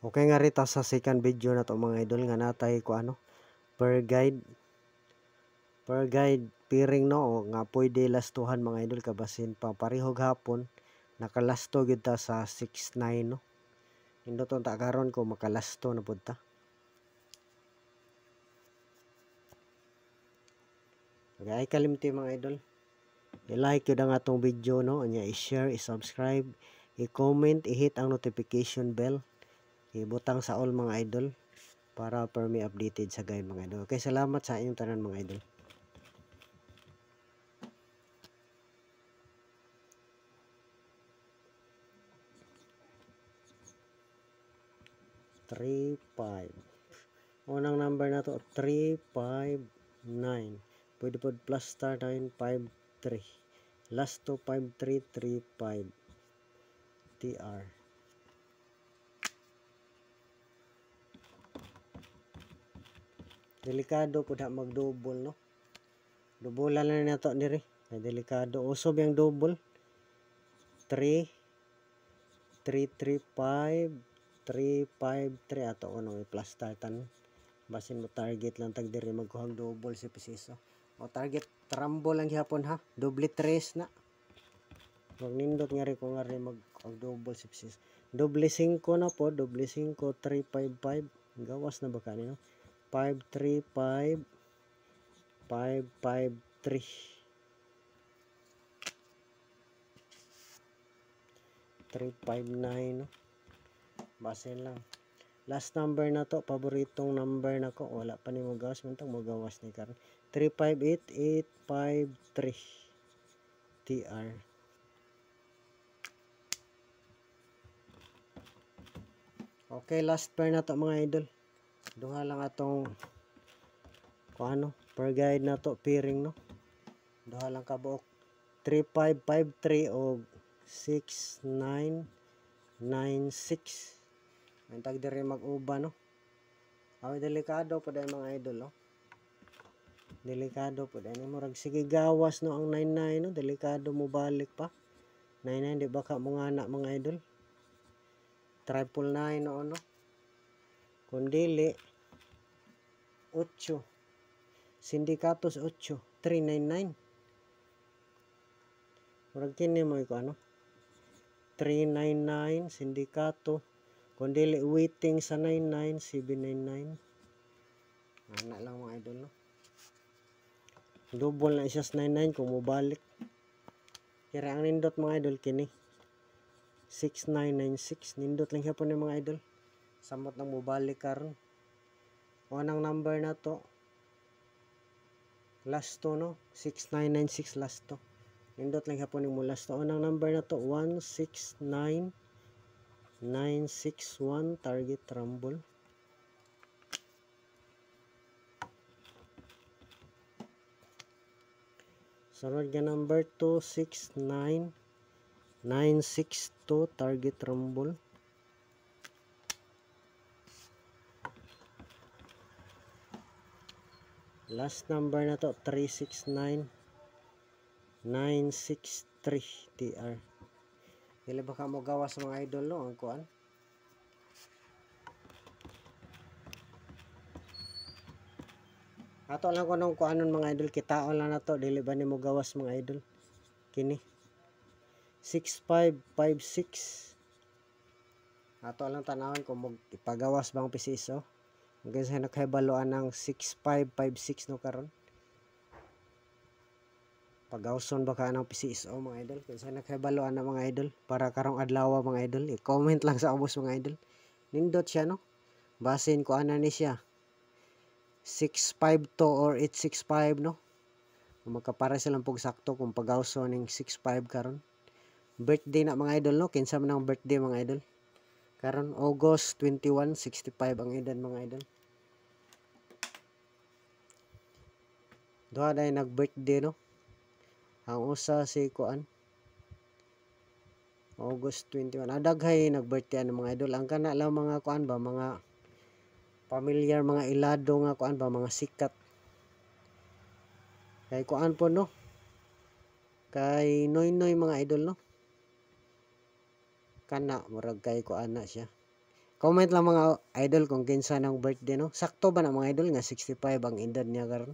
Okay nga rita sa second video na to mga idol nga natay ko per guide piring no o nga pwede lastuhan mga idol kabasin pa parihog hapon nakalasto gid ta sa 6.9 no. Indot ta karon ko makalasto na pud ta. Ay kalimti mga idol. I-like yun ang atong video no, anya i-share, i-subscribe, i-comment, i-hit ang notification bell. Ibutang sa all mga idol para per me updated sa guide mga idol. Okay, salamat sa inyong tanan mga idol. Unang number na to 359. Pwede po plus star 953. Last to 5335 TR. Delikado po na mag-double no. Dubulan na nato diri. Ay delikado. Usob yung double. 3 335 353 ato ano plus tartan. Basin mo target lang tag diri magkuhang double si pisiso. O target trambo lang gihapon ha. Double 3 na. Wag nindot nga rin kung nga rin mag-double si pisiso. Double 5 na po. Double 5 355. Gawas na ba kanino? 535 553 359 no? Basin lang. Last number na to, paboritong number na ko. Wala pa ni magawas. Mantang magawas ni karon. 358853 TR. Okay, last pair na to mga idol. Duha lang atong per guide na to piring no. Duha lang kabuok 3553 o 6996. Ang tag diri mag-uba no. Aw delikado pa dai mga idol no. Delikado po dai murag sige gawas no ang 99 no, delikado mo balik pa. 99 di baka mo ngana mga idol. 999 no. Kung dili 8 Sindikatos 8 399 murag kini mo iko 399 sindikato kung dili waiting sa 99 799 ana lang mga idol no. Double na siya sa 99 kung mobalik. Kaya ang nindot mga idol kini 6996 nindot lang siya po ni mga idol. Samot nang mobalik karon. Unang number na to last to no 6996 last to. Nindot lang hapon mo last to. Unang number na to 169961 target rumble. Sunod nga number 269962 target rumble. Last number na to 369963 TR. Dili baka mo gawas mga idol no ang kuan. Ato lang ko nung kuanon mga idol kitaon lang na to dili ba ni mo gawas mga idol. Kini 6556. Ato lang tanawon kung mo ipagawas bang pisiso. Hanggang sa nakahibaluan ng 6556 no karon. Pagawson ba ka ng PCSO mga idol? Kung sa nakahibaluan ng mga idol para karong adlaw mga idol, i-comment lang sa ubos mga idol. Nindot siya no. Basin ko ana ni siya. 652 or 865 no. Kung magkapara silang pog sakto kung pagawson ng 65 karon. Birthday na mga idol no. Kinsa man ang birthday mga idol. Karon August 21, 65 ang edad mga idol. Duha day nag-birthday no. Ang usa si kuan August 21. Adaghay nag-birthday ang mga idol. Ang kana lang mga kuan ba mga familiar mga ilado nga kuan ba mga sikat. Kay kuan po no. Kay Noy Noy mga idol no. Kana murag kay kuan na siya. Comment lang mga idol kung kinsa nang birthday no. Sakto ba na mga idol nga 65 ang edad niya karon?